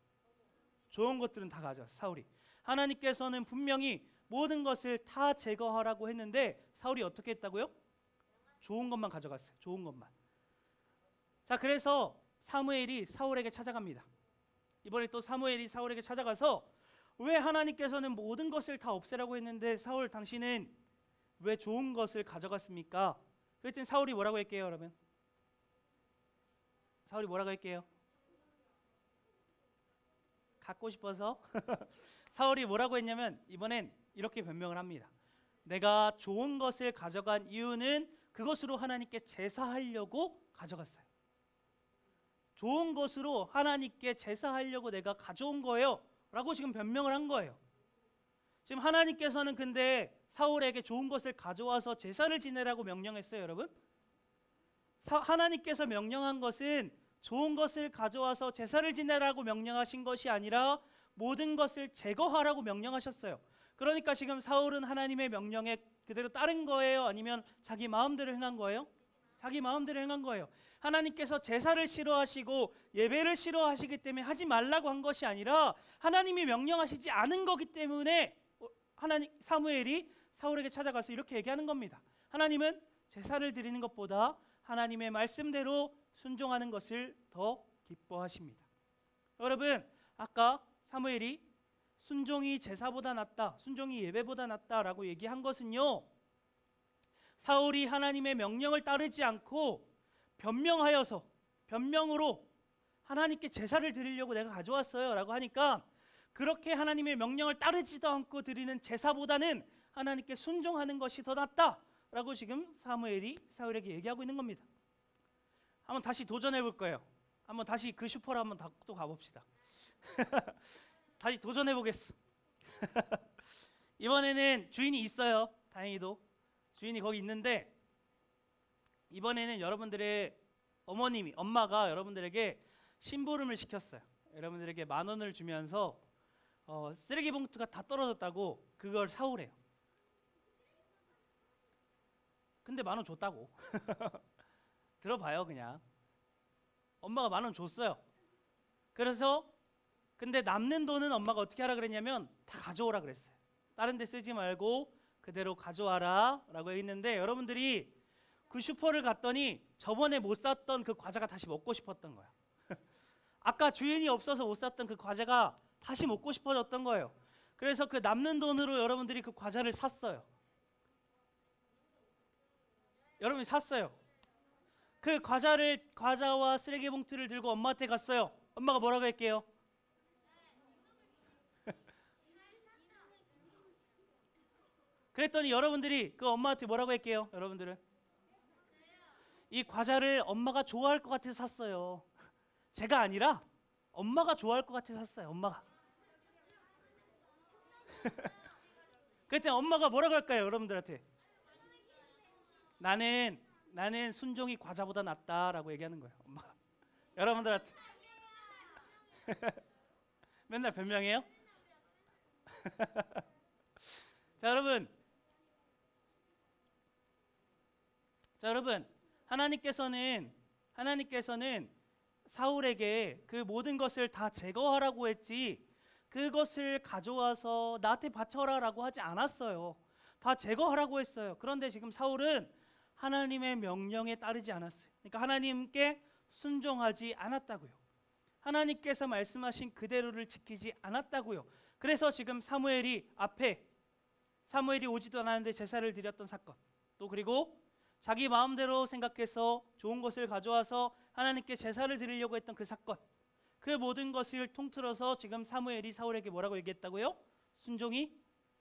좋은 것들은 다 가져갔어요. 사울이. 하나님께서는 분명히 모든 것을 다 제거하라고 했는데 사울이 어떻게 했다고요? 좋은 것만 가져갔어요. 좋은 것만. 자, 그래서 사무엘이 사울에게 찾아갑니다. 이번에 또 사무엘이 사울에게 찾아가서 왜 하나님께서는 모든 것을 다 없애라고 했는데 사울 당신은 왜 좋은 것을 가져갔습니까? 그랬더니 사울이 뭐라고 할게요, 여러분? 사울이 뭐라고 할게요? 갖고 싶어서 사울이 뭐라고 했냐면 이번엔 이렇게 변명을 합니다. 내가 좋은 것을 가져간 이유는 그것으로 하나님께 제사하려고 가져갔어요. 좋은 것으로 하나님께 제사하려고 내가 가져온 거예요 라고 지금 변명을 한 거예요. 지금 하나님께서는 근데 사울에게 좋은 것을 가져와서 제사를 지내라고 명령했어요, 여러분. 하나님께서 명령한 것은 좋은 것을 가져와서 제사를 지내라고 명령하신 것이 아니라 모든 것을 제거하라고 명령하셨어요. 그러니까 지금 사울은 하나님의 명령에 그대로 따른 거예요? 아니면 자기 마음대로 행한 거예요? 자기 마음대로 행한 거예요. 하나님께서 제사를 싫어하시고 예배를 싫어하시기 때문에 하지 말라고 한 것이 아니라 하나님이 명령하시지 않은 거기 때문에 사무엘이 사울에게 찾아가서 이렇게 얘기하는 겁니다. 하나님은 제사를 드리는 것보다 하나님의 말씀대로 순종하는 것을 더 기뻐하십니다. 여러분, 아까 사무엘이 순종이 제사보다 낫다, 순종이 예배보다 낫다라고 얘기한 것은요, 사울이 하나님의 명령을 따르지 않고 변명으로 하나님께 제사를 드리려고 내가 가져왔어요 라고 하니까 그렇게 하나님의 명령을 따르지도 않고 드리는 제사보다는 하나님께 순종하는 것이 더 낫다라고 지금 사무엘이 사울에게 얘기하고 있는 겁니다. 한번 다시 도전해 볼 거예요. 한번 다시 그 슈퍼로 한번 또 가봅시다. 다시 도전해 보겠어. 이번에는 주인이 있어요. 다행히도 주인이 거기 있는데 이번에는 여러분들의 엄마가 여러분들에게 심부름을 시켰어요. 여러분들에게 10,000원을 주면서 쓰레기 봉투가 다 떨어졌다고 그걸 사오래요. 근데 10,000원 줬다고. 들어봐요, 그냥. 엄마가 10,000원 줬어요. 그래서 근데 남는 돈은 엄마가 어떻게 하라 그랬냐면 다 가져오라 그랬어요. 다른 데 쓰지 말고 그대로 가져와라 라고 했는데 여러분들이 그 슈퍼를 갔더니 저번에 못 샀던 그 과자가 다시 먹고 싶었던 거야. 아까 주인이 없어서 못 샀던 그 과자가 다시 먹고 싶어졌던 거예요. 그래서 그 남는 돈으로 여러분들이 그 과자를 샀어요. 여러분이 샀어요. 그 과자와 쓰레기 봉투를 들고 엄마한테 갔어요. 엄마가 뭐라고 할게요? 그랬더니 여러분들이 그 엄마한테 뭐라고 할게요? 여러분들은 이 과자를 엄마가 좋아할 것 같아서 샀어요. 제가 아니라 엄마가 좋아할 것 같아서 샀어요. 엄마가. 그때 엄마가 뭐라고 할까요, 여러분들한테? 나는 순종이 과자보다 낫다라고 얘기하는 거예요, 엄마가. 여러분들한테 맨날 변명해요? 자, 여러분, 하나님께서는 사울에게 그 모든 것을 다 제거하라고 했지 그것을 가져와서 나한테 바쳐라라고 하지 않았어요. 다 제거하라고 했어요. 그런데 지금 사울은 하나님의 명령에 따르지 않았어요. 그러니까 하나님께 순종하지 않았다고요. 하나님께서 말씀하신 그대로를 지키지 않았다고요. 그래서 지금 사무엘이 오지도 않았는데 제사를 드렸던 사건, 또 그리고 자기 마음대로 생각해서 좋은 것을 가져와서 하나님께 제사를 드리려고 했던 그 사건, 그 모든 것을 통틀어서 지금 사무엘이 사울에게 뭐라고 얘기했다고요? 순종이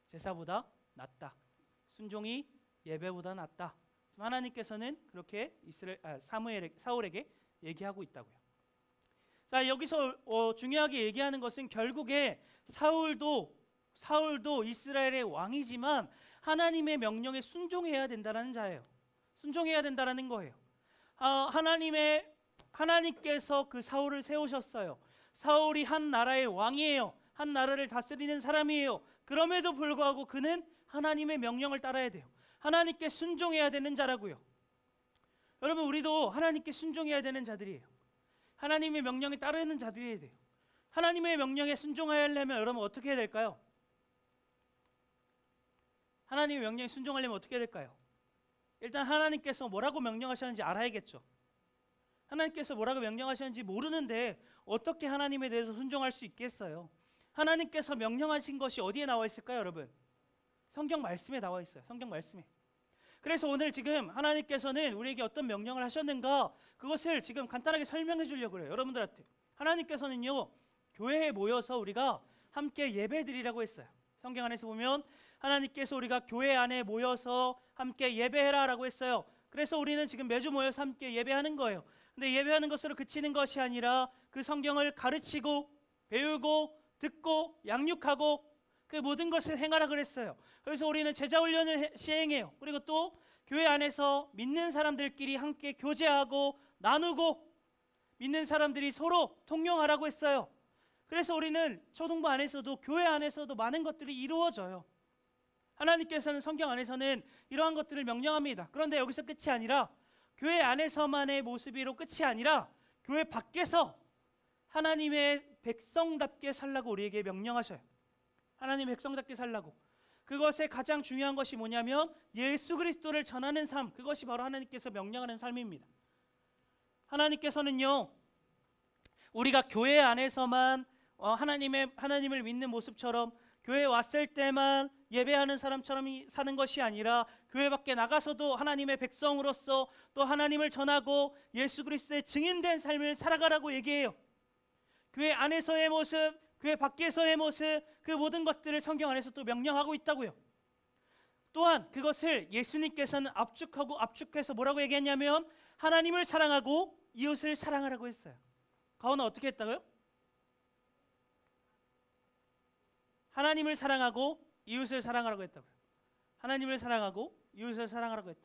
제사보다 낫다. 순종이 예배보다 낫다. 지금 하나님께서는 그렇게 사울에게 얘기하고 있다고요. 자, 여기서 중요하게 얘기하는 것은 결국에 사울도 이스라엘의 왕이지만 하나님의 명령에 순종해야 된다는 자예요. 순종해야 된다는 거예요. 하나님께서 그 사울을 세우셨어요. 사울이 한 나라의 왕이에요. 한 나라를 다스리는 사람이에요. 그럼에도 불구하고 그는 하나님의 명령을 따라야 돼요. 하나님께 순종해야 되는 자라고요. 여러분, 우리도 하나님께 순종해야 되는 자들이에요. 하나님의 명령에 따르는 자들이어야 돼요. 하나님의 명령에 순종하려면 여러분 어떻게 해야 될까요? 하나님의 명령에 순종하려면 어떻게 해야 될까요? 일단 하나님께서 뭐라고 명령하셨는지 알아야겠죠. 하나님께서 뭐라고 명령하셨는지 모르는데 어떻게 하나님에 대해서 순종할 수 있겠어요? 하나님께서 명령하신 것이 어디에 나와 있을까요, 여러분? 성경 말씀에 나와 있어요. 성경 말씀에. 그래서 오늘 지금 하나님께서는 우리에게 어떤 명령을 하셨는가, 그것을 지금 간단하게 설명해 주려고 그래요, 여러분들한테. 하나님께서는요, 교회에 모여서 우리가 함께 예배드리라고 했어요. 성경 안에서 보면 하나님께서 우리가 교회 안에 모여서 함께 예배해라라고 했어요. 그래서 우리는 지금 매주 모여서 함께 예배하는 거예요. 근데 예배하는 것으로 그치는 것이 아니라 그 성경을 가르치고 배우고 듣고 양육하고 그 모든 것을 행하라 그랬어요. 그래서 우리는 제자 훈련을 시행해요. 그리고 또 교회 안에서 믿는 사람들끼리 함께 교제하고 나누고 믿는 사람들이 서로 통용하라고 했어요. 그래서 우리는 초등부 안에서도 교회 안에서도 많은 것들이 이루어져요. 하나님께서는 성경 안에서는 이러한 것들을 명령합니다. 그런데 여기서 끝이 아니라 교회 안에서만의 모습으로 끝이 아니라 교회 밖에서 하나님의 백성답게 살라고 우리에게 명령하셔요. 하나님의 백성답게 살라고. 그것의 가장 중요한 것이 뭐냐면 예수 그리스도를 전하는 삶, 그것이 바로 하나님께서 명령하는 삶입니다. 하나님께서는요, 우리가 교회 안에서만 하나님을 믿는 모습처럼 교회에 왔을 때만 예배하는 사람처럼 사는 것이 아니라 교회 밖에 나가서도 하나님의 백성으로서 또 하나님을 전하고 예수 그리스도의 증인된 삶을 살아가라고 얘기해요. 교회 안에서의 모습, 교회 밖에서의 모습, 그 모든 것들을 성경 안에서 또 명령하고 있다고요. 또한 그것을 예수님께서는 압축해서 뭐라고 얘기했냐면 하나님을 사랑하고 이웃을 사랑하라고 했어요. 가온은 어떻게 했다고요? 하나님을 사랑하고 이웃을 사랑하라고 했다고요. 하나님을 사랑하고 이웃을 사랑하라고 했다.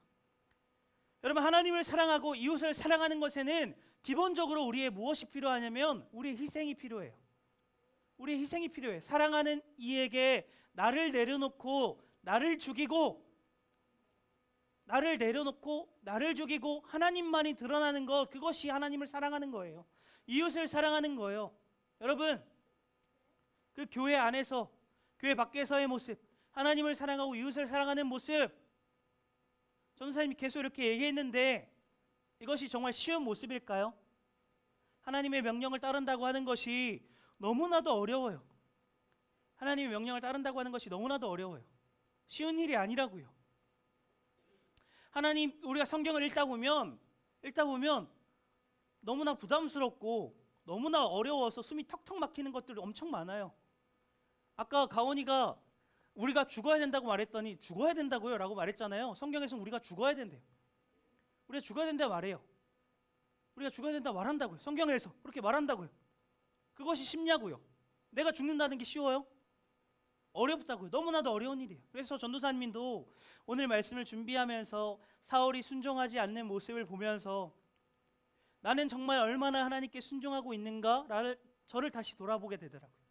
여러분, 하나님을 사랑하고 이웃을 사랑하는 것에는 기본적으로 우리의 무엇이 필요하냐면 우리의 희생이 필요해요. 우리의 희생이 필요해. 사랑하는 이에게 나를 내려놓고 나를 죽이고 하나님만이 드러나는 것, 그것이 하나님을 사랑하는 거예요. 이웃을 사랑하는 거예요. 여러분, 그 교회 안에서 교회 밖에서의 모습, 하나님을 사랑하고 이웃을 사랑하는 모습, 전도사님이 계속 이렇게 얘기했는데 이것이 정말 쉬운 모습일까요? 하나님의 명령을 따른다고 하는 것이 너무나도 어려워요. 하나님의 명령을 따른다고 하는 것이 너무나도 어려워요. 쉬운 일이 아니라고요. 우리가 성경을 읽다 보면 너무나 부담스럽고 너무나 어려워서 숨이 턱턱 막히는 것들이 엄청 많아요. 아까 가온이가 우리가 죽어야 된다고 말했더니 죽어야 된다고요? 라고 말했잖아요. 성경에서는 우리가 죽어야 된대요. 우리가 죽어야 된다 말해요. 우리가 죽어야 된다 말한다고요. 성경에서 그렇게 말한다고요. 그것이 쉽냐고요? 내가 죽는다는 게 쉬워요? 어렵다고요. 너무나도 어려운 일이에요. 그래서 전도사님도 오늘 말씀을 준비하면서 사울이 순종하지 않는 모습을 보면서 나는 정말 얼마나 하나님께 순종하고 있는가를 저를 다시 돌아보게 되더라고요.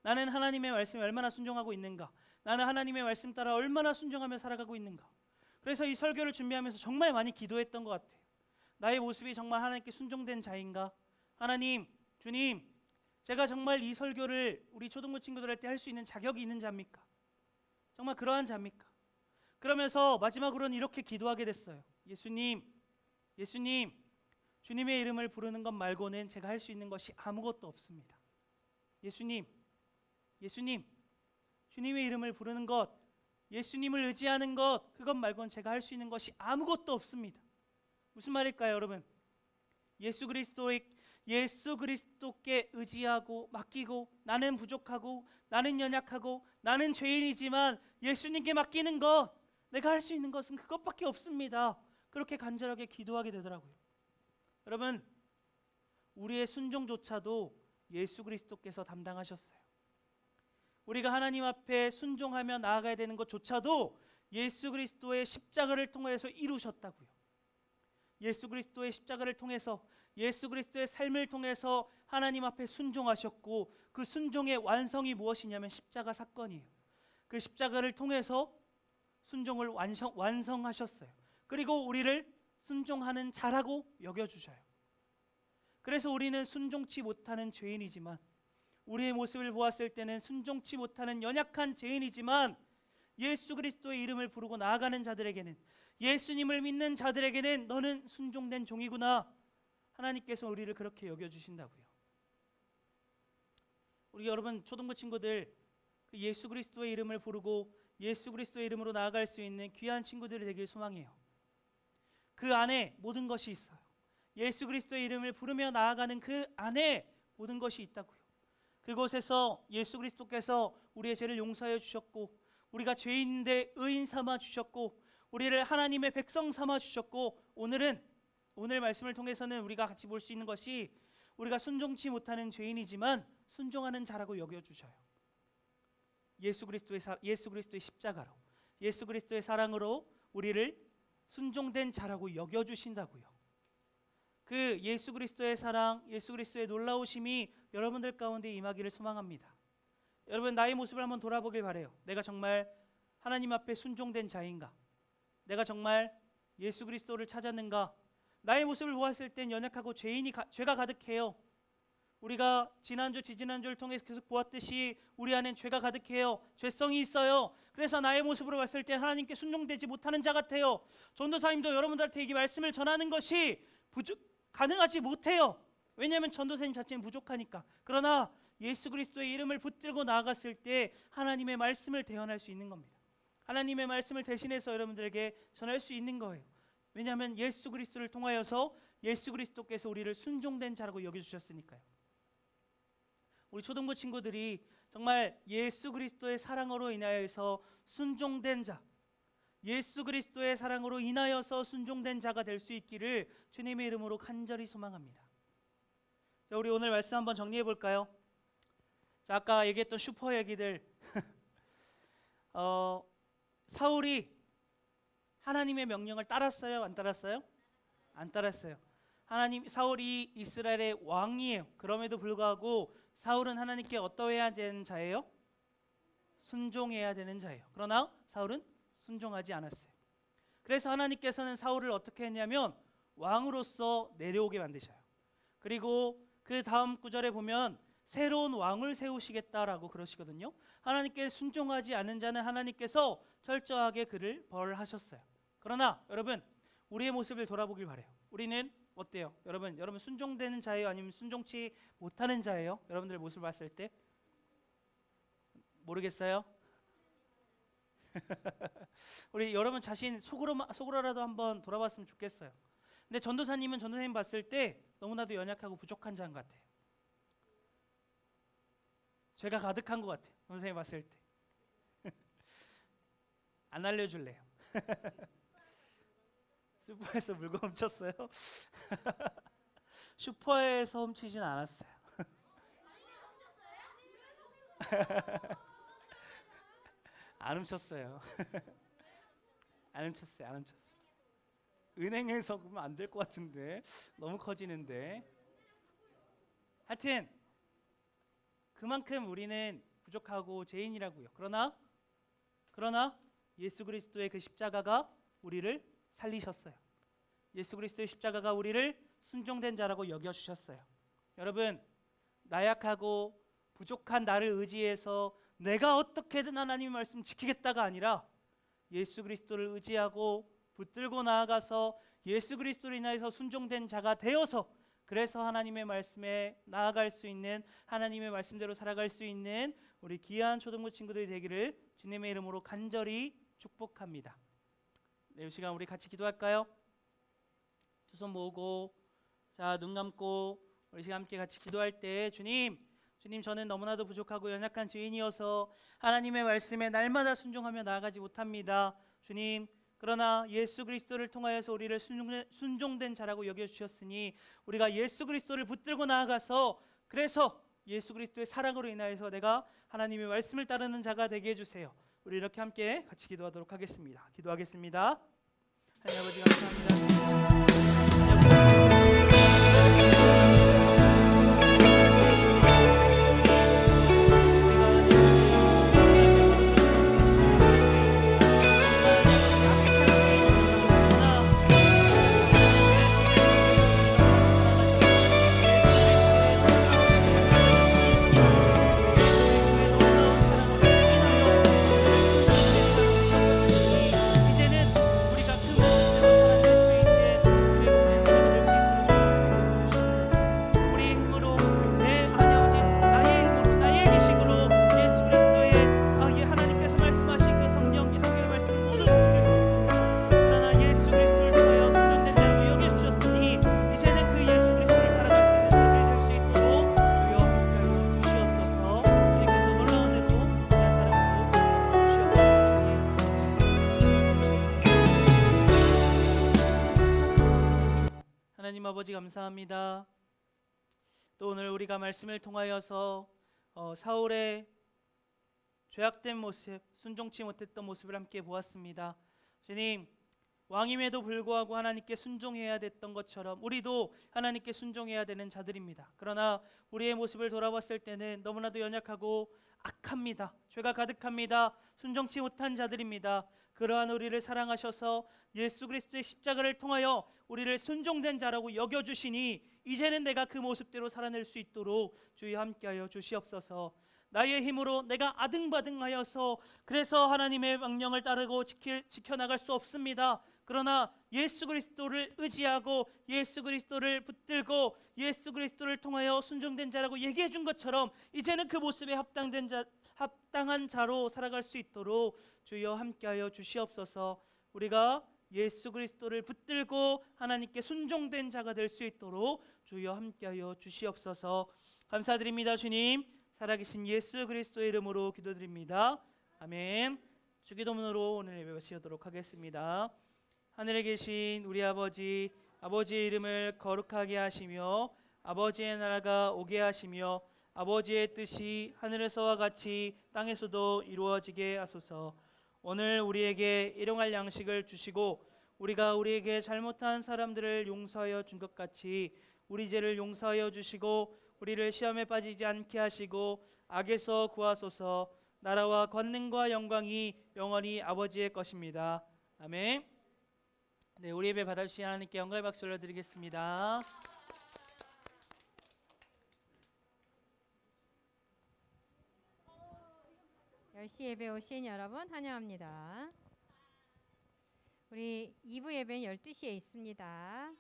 나는 하나님의 말씀에 얼마나 순종하고 있는가? 나는 하나님의 말씀 따라 얼마나 순종하며 살아가고 있는가? 그래서 이 설교를 준비하면서 정말 많이 기도했던 것 같아요. 나의 모습이 정말 하나님께 순종된 자인가? 하나님, 주님, 제가 정말 이 설교를 우리 초등부 친구들한테 할 수 있는 자격이 있는 자입니까? 정말 그러한 자입니까? 그러면서 마지막으로는 이렇게 기도하게 됐어요. 예수님, 예수님, 주님의 이름을 부르는 것 말고는 제가 할 수 있는 것이 아무것도 없습니다. 예수님, 예수님, 주님의 이름을 부르는 것, 예수님을 의지하는 것, 그것 말고는 제가 할 수 있는 것이 아무것도 없습니다. 무슨 말일까요, 여러분? 예수 그리스도께 의지하고 맡기고 나는 부족하고 나는 연약하고 나는 죄인이지만 예수님께 맡기는 것, 내가 할 수 있는 것은 그것밖에 없습니다. 그렇게 간절하게 기도하게 되더라고요. 여러분, 우리의 순종조차도 예수 그리스도께서 담당하셨어요. 우리가 하나님 앞에 순종하며 나아가야 되는 것조차도 예수 그리스도의 십자가를 통해서 이루셨다고요. 예수 그리스도의 십자가를 통해서, 예수 그리스도의 삶을 통해서 하나님 앞에 순종하셨고, 그 순종의 완성이 무엇이냐면 십자가 사건이에요. 그 십자가를 통해서 순종을 완성하셨어요. 그리고 우리를 순종하는 자라고 여겨주셔요. 그래서 우리는 순종치 못하는 죄인이지만, 우리의 모습을 보았을 때는 순종치 못하는 연약한 죄인이지만, 예수 그리스도의 이름을 부르고 나아가는 자들에게는, 예수님을 믿는 자들에게는 너는 순종된 종이구나, 하나님께서 우리를 그렇게 여겨주신다고요. 우리 여러분 초등부 친구들, 예수 그리스도의 이름을 부르고 예수 그리스도의 이름으로 나아갈 수 있는 귀한 친구들이 되길 소망해요. 그 안에 모든 것이 있어요. 예수 그리스도의 이름을 부르며 나아가는 그 안에 모든 것이 있다고요. 그곳에서 예수 그리스도께서 우리의 죄를 용서해 주셨고, 우리가 죄인인데 의인 삼아 주셨고, 우리를 하나님의 백성 삼아 주셨고, 오늘 말씀을 통해서는 우리가 같이 볼 수 있는 것이, 우리가 순종치 못하는 죄인이지만 순종하는 자라고 여겨 주셔요. 예수 그리스도의 십자가로, 예수 그리스도의 사랑으로 우리를 순종된 자라고 여겨 주신다고요. 그 예수 그리스도의 사랑, 예수 그리스도의 놀라우심이 여러분들 가운데 임하기를 소망합니다. 여러분, 나의 모습을 한번 돌아보길 바래요. 내가 정말 하나님 앞에 순종된 자인가? 내가 정말 예수 그리스도를 찾았는가? 나의 모습을 보았을 땐 연약하고 죄가 가득해요. 우리가 지난주, 지지난주를 통해서 계속 보았듯이 우리 안엔 죄가 가득해요. 죄성이 있어요. 그래서 나의 모습으로 봤을 때 하나님께 순종되지 못하는 자 같아요. 전도사님도 여러분들한테 이 말씀을 전하는 것이 가능하지 못해요. 왜냐하면 전도사님 자체는 부족하니까. 그러나 예수 그리스도의 이름을 붙들고 나아갔을 때 하나님의 말씀을 대언할 수 있는 겁니다. 하나님의 말씀을 대신해서 여러분들에게 전할 수 있는 거예요. 왜냐하면 예수 그리스도를 통하여서 예수 그리스도께서 우리를 순종된 자라고 여겨주셨으니까요. 우리 초등부 친구들이 정말 예수 그리스도의 사랑으로 인하여서 순종된 자, 예수 그리스도의 사랑으로 인하여서 순종된 자가 될 수 있기를 주님의 이름으로 간절히 소망합니다. 자, 우리 오늘 말씀 한번 정리해 볼까요? 자, 아까 얘기했던 슈퍼 얘기들 사울이 하나님의 명령을 따랐어요? 안 따랐어요? 안 따랐어요. 사울이 이스라엘의 왕이에요. 그럼에도 불구하고 사울은 하나님께 어떠해야 되는 자예요? 순종해야 되는 자예요. 그러나 사울은 순종하지 않았어요. 그래서 하나님께서는 사울을 어떻게 했냐면 왕으로서 내려오게 만드셔요. 그리고 그 다음 구절에 보면 새로운 왕을 세우시겠다라고 그러시거든요. 하나님께 순종하지 않는 자는 하나님께서 철저하게 그를 벌하셨어요. 그러나 여러분, 우리의 모습을 돌아보길 바래요. 우리는 어때요? 여러분 순종되는 자예요? 아니면 순종치 못하는 자예요? 여러분들의 모습을 봤을 때 모르겠어요? 우리 여러분 자신 속으로라도 한번 돌아봤으면 좋겠어요. 근데 전도사님 봤을 때 너무나도 연약하고 부족한 자 같아요. 죄가 가득한 것 같아요. 선생님 봤을 때. 안 알려줄래요? 슈퍼에서 물건 훔쳤어요? 슈퍼에서 훔치진 않았어요. 안 훔쳤어요. 안 훔쳤어요. 안 훔쳤어요. 은행에서 그러면 안 될 것 같은데 너무 커지는데. 하여튼 그만큼 우리는 부족하고 죄인이라고요. 그러나 예수 그리스도의 그 십자가가 우리를 살리셨어요. 예수 그리스도의 십자가가 우리를 순종된 자라고 여겨주셨어요. 여러분, 나약하고 부족한 나를 의지해서 내가 어떻게든 하나님의 말씀 지키겠다가 아니라 예수 그리스도를 의지하고 붙들고 나아가서 예수 그리스도로 인하여서 순종된 자가 되어서, 그래서 하나님의 말씀에 나아갈 수 있는, 하나님의 말씀대로 살아갈 수 있는 우리 귀한 초등부 친구들이 되기를 주님의 이름으로 간절히 축복합니다. 네, 이 시간 우리 같이 기도할까요? 두 손 모으고, 자, 눈 감고 우리 시간 함께 같이 기도할 때, 주님 저는 너무나도 부족하고 연약한 죄인이어서 하나님의 말씀에 날마다 순종하며 나아가지 못합니다. 주님, 그러나 예수 그리스도를 통하여서 우리를 순종된 자라고 여겨주셨으니 우리가 예수 그리스도를 붙들고 나아가서, 그래서 예수 그리스도의 사랑으로 인하여서 내가 하나님의 말씀을 따르는 자가 되게 해주세요. 우리 이렇게 함께 같이 기도하도록 하겠습니다. 기도하겠습니다. 하나님 아버지 감사합니다. 하나님 아버지 감사합니다. 또 오늘 우리가 말씀을 통하여서 사울의 죄악된 모습, 순종치 못했던 모습을 함께 보았습니다. 주님, 왕임에도 불구하고 하나님께 순종해야 됐던 것처럼 우리도 하나님께 순종해야 되는 자들입니다. 그러나 우리의 모습을 돌아봤을 때는 너무나도 연약하고 악합니다. 죄가 가득합니다. 순종치 못한 자들입니다. 그러한 우리를 사랑하셔서 예수 그리스도의 십자가를 통하여 우리를 순종된 자라고 여겨주시니 이제는 내가 그 모습대로 살아낼 수 있도록 주여 함께하여 주시옵소서. 나의 힘으로 내가 아등바등하여서 그래서 하나님의 명령을 따르고 지켜나갈 수 없습니다. 그러나 예수 그리스도를 의지하고 예수 그리스도를 붙들고 예수 그리스도를 통하여 순종된 자라고 얘기해 준 것처럼 이제는 그 모습에 합당한 자로 살아갈 수 있도록 주여 함께하여 주시옵소서. 우리가 예수 그리스도를 붙들고 하나님께 순종된 자가 될 수 있도록 주여 함께하여 주시옵소서. 감사드립니다. 주님, 살아계신 예수 그리스도의 이름으로 기도드립니다. 아멘. 주기도문으로 오늘 예배 마치도록 하겠습니다. 하늘에 계신 우리 아버지, 아버지의 이름을 거룩하게 하시며 아버지의 나라가 오게 하시며 아버지의 뜻이 하늘에서와 같이 땅에서도 이루어지게 하소서. 오늘 우리에게 일용할 양식을 주시고 우리가 우리에게 잘못한 사람들을 용서하여 준 것 같이 우리 죄를 용서하여 주시고 우리를 시험에 빠지지 않게 하시고 악에서 구하소서. 나라와 권능과 영광이 영원히 아버지의 것입니다. 아멘. 네, 우리 예배 받아주신 하나님께 영광의 박수 올려드리겠습니다. 열시 예배 오신 여러분 환영합니다. 우리 2부 예배는 12시에 있습니다.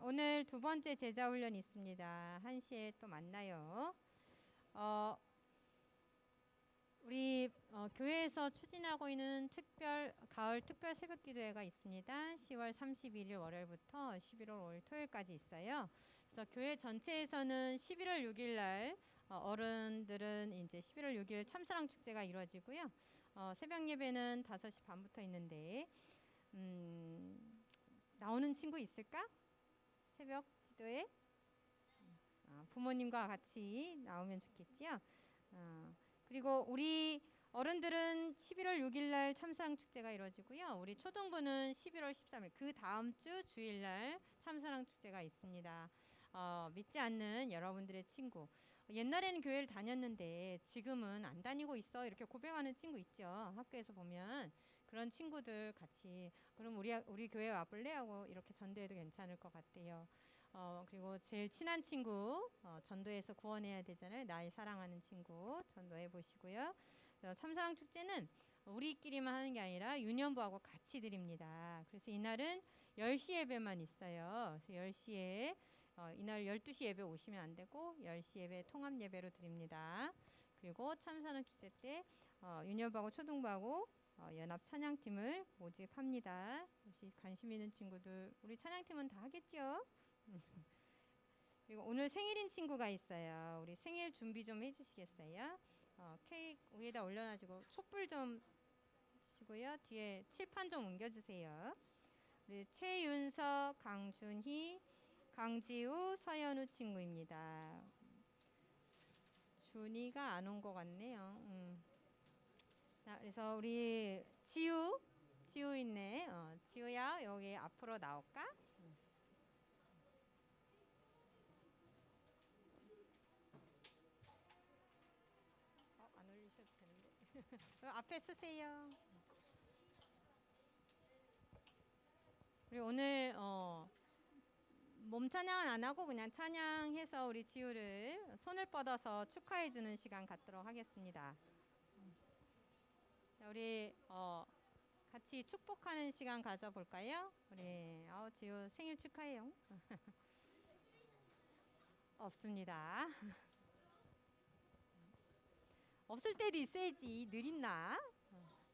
오늘 두 번째 제자훈련이 있습니다. 1시에 또 만나요. 우리 교회에서 추진하고 있는 가을 특별 새벽기도회가 있습니다. 10월 31일 월요일부터 11월 5일 토요일까지 있어요. 그래서 교회 전체에서는 11월 6일 날 어른들은 이제 11월 6일 참사랑 축제가 이루어지고요. 새벽 예배는 5시 반부터 있는데 나오는 친구 있을까? 새벽 기도에 부모님과 같이 나오면 좋겠지요. 그리고 우리 어른들은 11월 6일 날 참사랑 축제가 이루어지고요. 우리 초등부는 11월 13일 그 다음 주 주일 날 참사랑 축제가 있습니다. 믿지 않는 여러분들의 친구, 옛날에는 교회를 다녔는데 지금은 안 다니고 있어 이렇게 고백하는 친구 있죠. 학교에서 보면 그런 친구들 같이 그럼 우리 교회 와볼래 하고 이렇게 전도해도 괜찮을 것 같아요. 그리고 제일 친한 친구 전도해서 구원해야 되잖아요. 나의 사랑하는 친구 전도해 보시고요. 참사랑 축제는 우리끼리만 하는 게 아니라 유년부하고 같이 드립니다. 그래서 이날은 10시 예배만 있어요. 그래서 10시에 이날 12시 예배 오시면 안 되고 10시 예배 통합 예배로 드립니다. 그리고 참사랑 축제 때 유년부하고 초등부하고 연합 찬양팀을 모집합니다. 혹시 관심 있는 친구들 우리 찬양팀은 다 하겠죠? 그리고 오늘 생일인 친구가 있어요. 우리 생일 준비 좀 해주시겠어요? 케이크 위에다 올려놔주고 촛불 좀 주시고요. 뒤에 칠판 좀 옮겨주세요. 우리 최윤석, 강준희, 강지우, 서연우 친구입니다. 준이가 안 온 것 같네요. 자, 그래서 우리 지우 있네. 지우야 여기 앞으로 나올까? 안 올리셔도 되는데. 앞에 쓰세요. 우리 오늘 몸 찬양은 안 하고 그냥 찬양해서 우리 지우를 손을 뻗어서 축하해 주는 시간 갖도록 하겠습니다. 자, 우리 같이 축복하는 시간 가져볼까요? 우리 지우 생일 축하해요. 없습니다. 없을 때도 있어야지 늘 있나?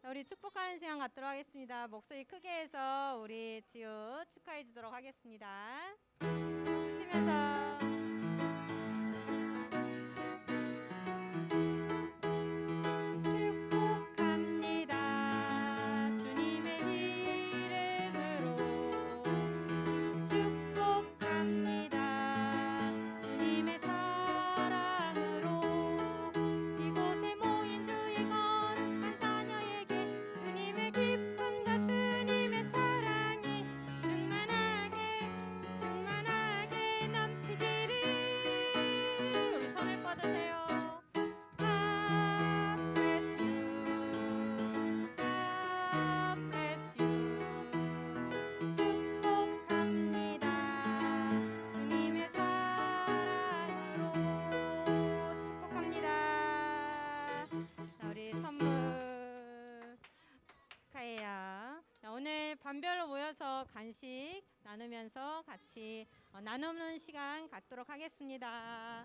자, 우리 축복하는 시간 갖도록 하겠습니다. 목소리 크게 해서 우리 지우 축하해 주도록 하겠습니다. 박수 치면서 축복합니다. 주님의 이름으로 축복합니다. 주님의 사랑으로 이곳에 모인 주의 거룩한 자녀에게 주님의 기쁨과 주님의 사랑이 충만하게 넘치기를. 우리 손을 뻗으세요. God bless you. God bless you. 축복합니다. 주님의 사랑으로 축복합니다. 자, 우리 선물 축하해요. 자, 오늘 반별로 모여서 간식 나누면서 같이 나누는 시간 갖도록 하겠습니다.